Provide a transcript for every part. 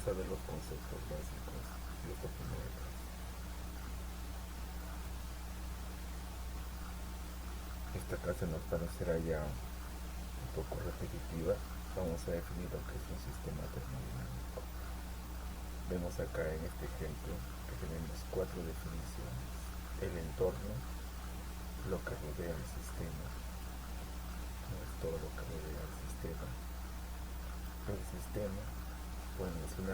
a ver los conceptos básicos de esta primera clase. Esta clase nos parecerá ya un poco repetitiva. Vamos a definir lo que es un sistema termodinámico. Vemos acá en este ejemplo que tenemos 4 definiciones: el entorno, lo que rodea al sistema, no es todo lo que rodea al sistema. El sistema, bueno, es un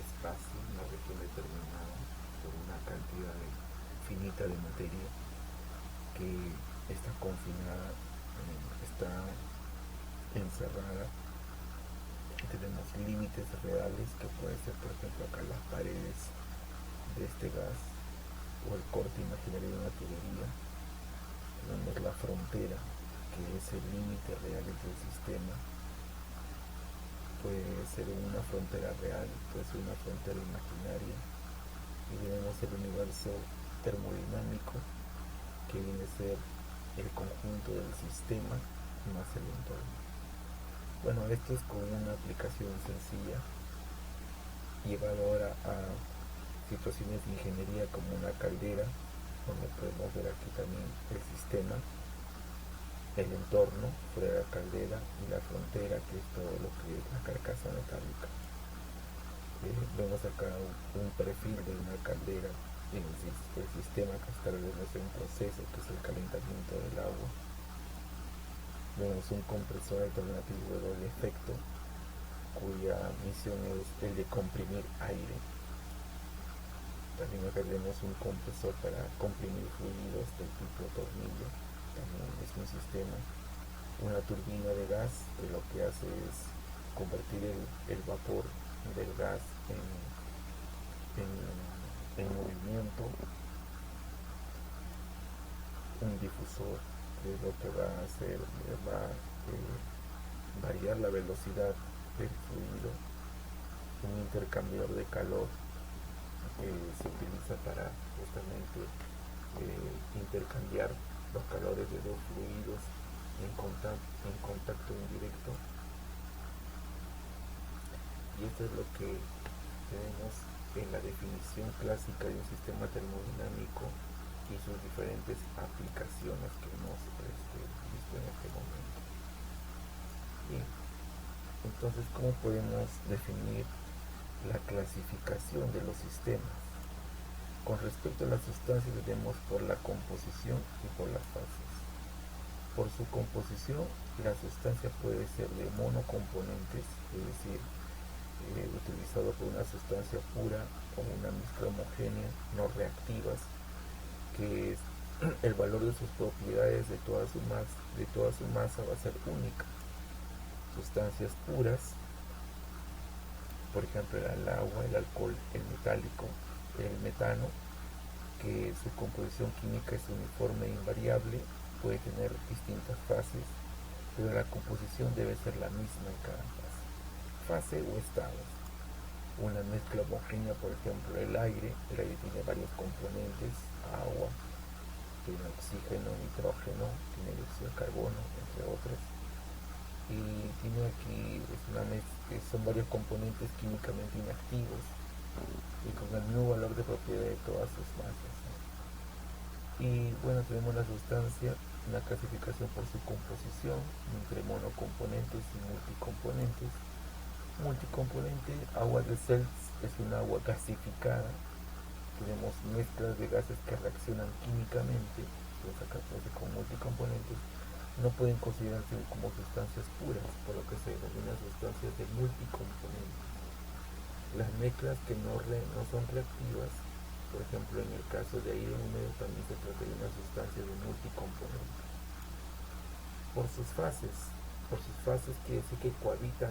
espacio, una región determinada por una cantidad finita de materia que está confinada, está encerrada. Tenemos límites reales que pueden ser, por ejemplo, acá las paredes de este gas o el corte imaginario de una tubería. Tenemos la frontera, que es el límite real entre el sistema. Puede ser una frontera real, puede ser una frontera imaginaria. Y tenemos el universo termodinámico, que viene a ser el conjunto del sistema más el entorno. Bueno, esto es con una aplicación sencilla, llevado ahora a situaciones de ingeniería como una caldera, donde podemos ver aquí también el sistema, el entorno fuera de la caldera y la frontera, que es todo lo que es la carcasa metálica. Vemos acá un perfil de una caldera en el sistema que está realizando un proceso que es el calentamiento del agua. Vemos un compresor alternativo de doble efecto, cuya misión es el de comprimir aire. También acá tenemos un compresor para comprimir fluidos del tipo tornillo, también es un sistema. Una turbina de gas que lo que hace es convertir el vapor del gas en movimiento. Un difusor, que lo que va a hacer, va a variar la velocidad del fluido. Un intercambiador de calor que se utiliza para justamente intercambiar los calores de dos fluidos en contacto indirecto. Y esto es lo que tenemos en la definición clásica de un sistema termodinámico y sus diferentes aplicaciones que hemos visto en este momento. Bien, entonces, ¿cómo podemos definir la clasificación de los sistemas? Con respecto a las sustancias, tenemos por la composición y por las fases. Por su composición, la sustancia puede ser de monocomponentes, es decir, utilizado por una sustancia pura o una mezcla homogénea, no reactivas, que es el valor de sus propiedades de toda su masa va a ser única. Sustancias puras, por ejemplo el agua, el alcohol, el metálico, el metano, que su composición química es uniforme e invariable, puede tener distintas fases, pero la composición debe ser la misma en cada fase o estado. Una mezcla homogénea, por ejemplo el aire tiene varios componentes: agua, tiene oxígeno, nitrógeno, tiene dióxido de carbono, entre otros. Y tiene aquí, son varios componentes químicamente inactivos y con el mismo valor de propiedad de todas sus masas, ¿no? Y bueno, tenemos la sustancia, una clasificación por su composición entre monocomponentes y multicomponentes. Multicomponente, agua de Seltz es un agua gasificada. Tenemos mezclas de gases que reaccionan químicamente, pues acá con multicomponentes, no pueden considerarse como sustancias puras, por lo que se denominan sustancias de multicomponentes. Las mezclas que no son reactivas, por ejemplo en el caso de aire húmedo, también se trata de una sustancia de multicomponentes. Por sus fases quiere decir que cohabitan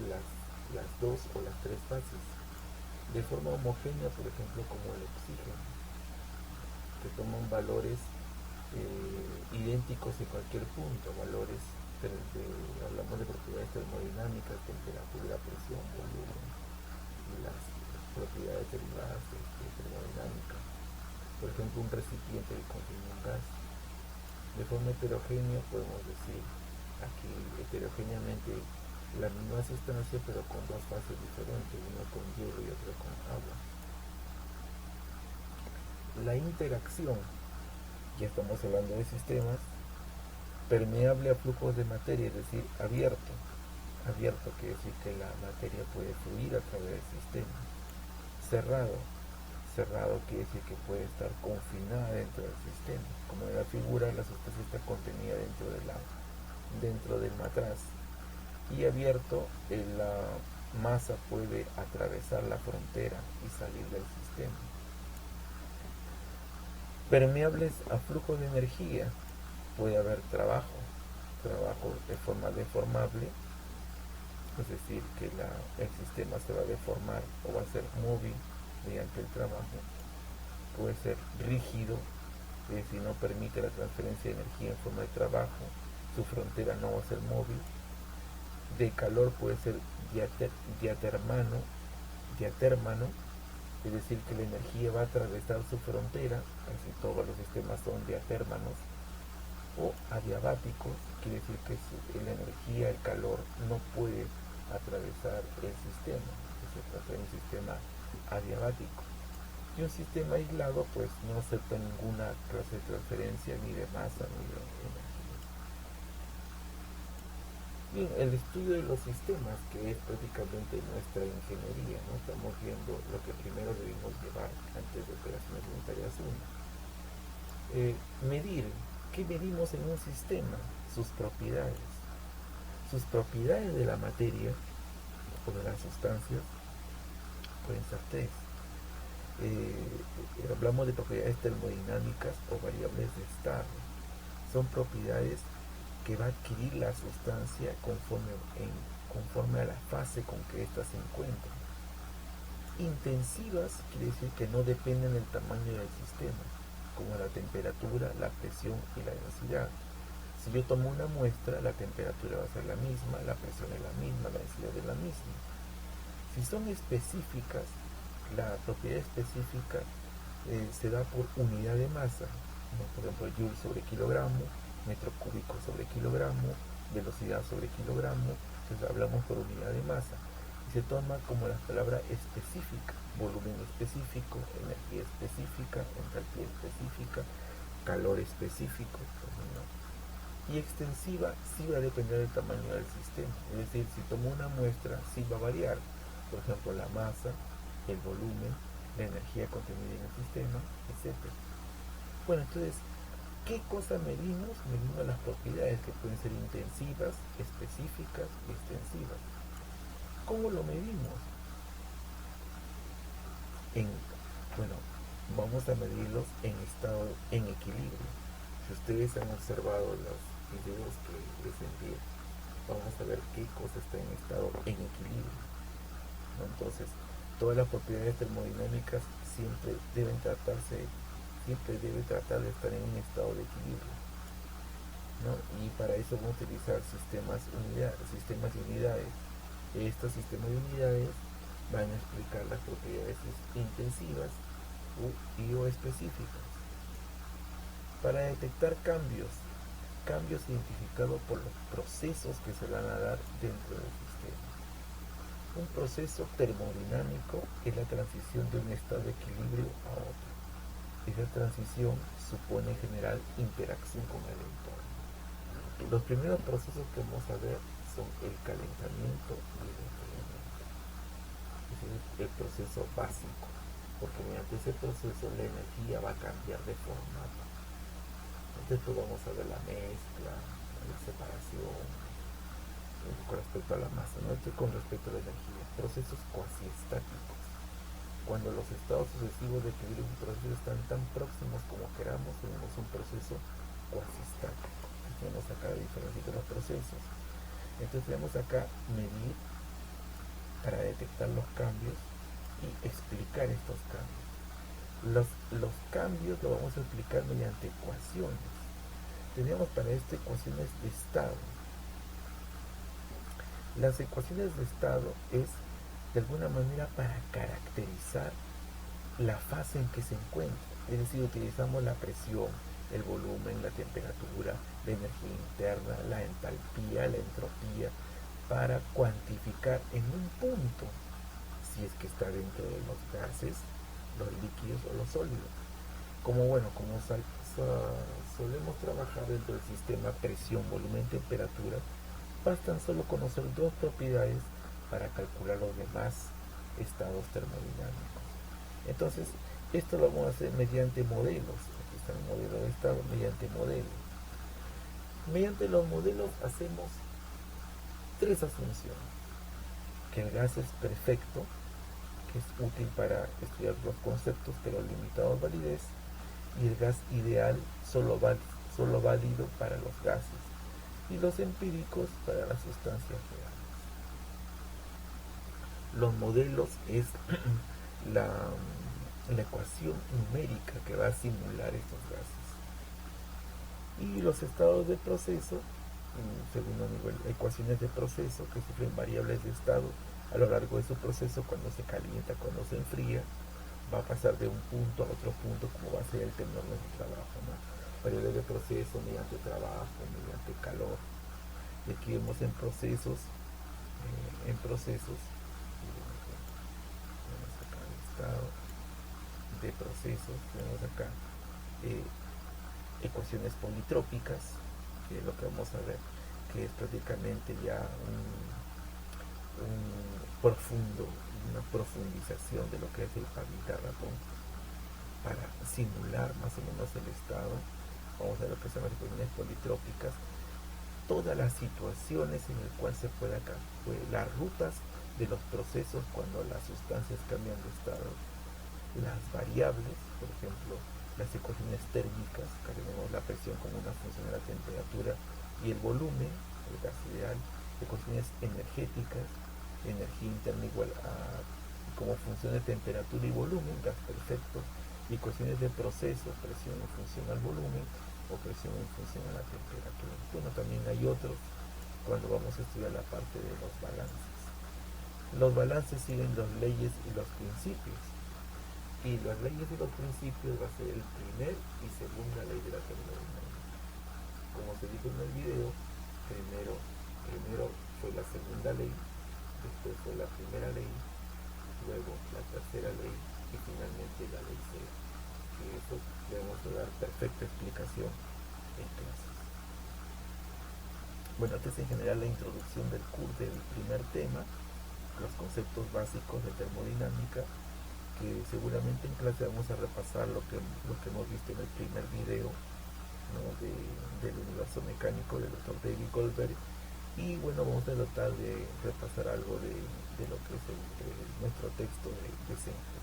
las dos o las tres fases de forma homogénea, por ejemplo como el oxígeno, que toman valores idénticos en cualquier punto, valores, hablamos de propiedades termodinámicas, temperatura, presión, volumen y las propiedades derivadas de termodinámica. Por ejemplo, un recipiente que contiene un gas. De forma heterogénea podemos decir aquí heterogéneamente la misma sustancia pero con dos fases diferentes, una con hielo y otra con agua. La interacción, ya estamos hablando de sistemas, permeable a flujos de materia, es decir, abierto. Abierto quiere decir que la materia puede fluir a través del sistema. Cerrado. Cerrado quiere decir que puede estar confinada dentro del sistema. Como en la figura, la sustancia está contenida dentro del matraz. Y abierto, la masa puede atravesar la frontera y salir del sistema. Permeables a flujo de energía, puede haber trabajo de forma deformable, es decir, que el sistema se va a deformar o va a ser móvil mediante el trabajo. Puede ser rígido, es decir, no permite la transferencia de energía en forma de trabajo, su frontera no va a ser móvil. De calor puede ser diatermano, es decir, que la energía va a atravesar su frontera, casi todos los sistemas son diatérmanos. O adiabáticos, quiere decir que la energía, el calor, no puede atravesar el sistema, se trata de un sistema adiabático. Y un sistema aislado pues no acepta ninguna clase de transferencia ni de masa ni de energía. Bien, el estudio de los sistemas, que es prácticamente nuestra ingeniería, ¿no? Estamos viendo lo que primero debemos llevar antes de operaciones unitarias 1. Medir. ¿Qué medimos en un sistema? Sus propiedades. Sus propiedades de la materia o de las sustancias pueden ser tres. Hablamos de propiedades termodinámicas o variables de estado. Son propiedades que va a adquirir la sustancia conforme a la fase con que ésta se encuentra. Intensivas quiere decir que no dependen del tamaño del sistema, como la temperatura, la presión y la densidad. Si yo tomo una muestra, la temperatura va a ser la misma, la presión es la misma, la densidad es la misma. Si son específicas, la propiedad específica se da por unidad de masa, ¿no? Por ejemplo, joule sobre kilogramo, metro cúbico sobre kilogramo, velocidad sobre kilogramo. Entonces hablamos por unidad de masa y se toma como la palabra específica, volumen específico, energía específica, entalpía específica, calor específico, ¿no? Y extensiva sí va a depender del tamaño del sistema, es decir, si tomo una muestra sí va a variar, por ejemplo la masa, el volumen, la energía contenida en el sistema, etc. Bueno, entonces, ¿qué cosa medimos? Medimos las propiedades que pueden ser intensivas, específicas y extensivas. ¿Cómo lo medimos? Bueno, vamos a medirlos en equilibrio. Si ustedes han observado los videos que les envié, vamos a ver qué cosa está en estado en equilibrio, ¿no? Entonces, todas las propiedades termodinámicas siempre debe tratar de estar en un estado de equilibrio, ¿no? Y para eso vamos a utilizar sistemas de unidades. Estos sistemas de unidades van a explicar las propiedades intensivas o específicas. Para detectar cambios identificados por los procesos que se van a dar dentro del sistema. Un proceso termodinámico es la transición de un estado de equilibrio a otro. Esa transición supone en general interacción con el entorno. Los primeros procesos que vamos a ver son el calentamiento y el enfriamiento. Ese es el proceso básico, porque mediante ese proceso la energía va a cambiar de formato. Después vamos a ver la mezcla, la separación, con respecto a la masa, ¿no? Esto con respecto a la energía. Procesos cuasiestáticos. Cuando los estados sucesivos de equilibrio de un proceso están tan próximos como queramos, tenemos un proceso cuasiestático. Tenemos acá la diferencia de los procesos. Entonces tenemos acá medir para detectar los cambios y explicar estos cambios. Los cambios los vamos a explicar mediante ecuaciones. Tenemos para esto ecuaciones de estado. Las ecuaciones de estado es de alguna manera para caracterizar la fase en que se encuentra. Es decir, utilizamos la presión, el volumen, la temperatura, la energía interna, la entalpía, la entropía, para cuantificar en un punto si es que está dentro de los gases, los líquidos o los sólidos. Como solemos trabajar dentro del sistema presión, volumen, temperatura, bastan solo conocer dos propiedades para calcular los demás estados termodinámicos. Entonces, esto lo vamos a hacer mediante modelos. Aquí está el modelo de estado, mediante modelos. Mediante los modelos hacemos tres asunciones: que el gas es perfecto, que es útil para estudiar los conceptos pero limitado a validez, y el gas ideal solo válido para los gases, y los empíricos para las sustancias reales. Los modelos es la ecuación numérica que va a simular estos gases. Y los estados de proceso, segundo nivel, ecuaciones de proceso que sufren variables de estado a lo largo de su proceso. Cuando se calienta, cuando se enfría, va a pasar de un punto a otro punto, como va a ser el tenor de su trabajo, ¿no? Variables de proceso mediante trabajo, mediante calor. Y aquí vemos en procesos, vamos acá el estado de procesos, tenemos acá ecuaciones politrópicas, que es lo que vamos a ver, que es prácticamente ya una profundización de lo que es el Pavitar-Rapón para simular más o menos el estado. Vamos a ver lo que son las ecuaciones politrópicas, todas las situaciones en las cuales se puede acá, las rutas de los procesos cuando las sustancias cambian de estado, las variables, por ejemplo, las ecuaciones térmicas, que tenemos la presión como una función de la temperatura y el volumen, el gas ideal, ecuaciones energéticas, energía interna igual a como función de temperatura y volumen, gas perfecto, y ecuaciones de proceso, presión en función al volumen o presión en función a la temperatura. Bueno, también hay otros cuando vamos a estudiar la parte de los balances. Los balances siguen las leyes y los principios. Y las leyes y los principios va a ser el primer y segunda ley de la termodinámica. Como se dijo en el video, primero fue la segunda ley, después fue la primera ley, luego la tercera ley y finalmente la ley cero. Que eso le vamos a dar perfecta explicación en clases. Bueno, esta es en general la introducción del curso del primer tema, los conceptos básicos de termodinámica, que seguramente en clase vamos a repasar lo que hemos visto en el primer video, ¿no? del universo mecánico del Dr. David Goldberg. Y bueno, vamos a tratar de repasar algo de lo que es nuestro texto de Senja.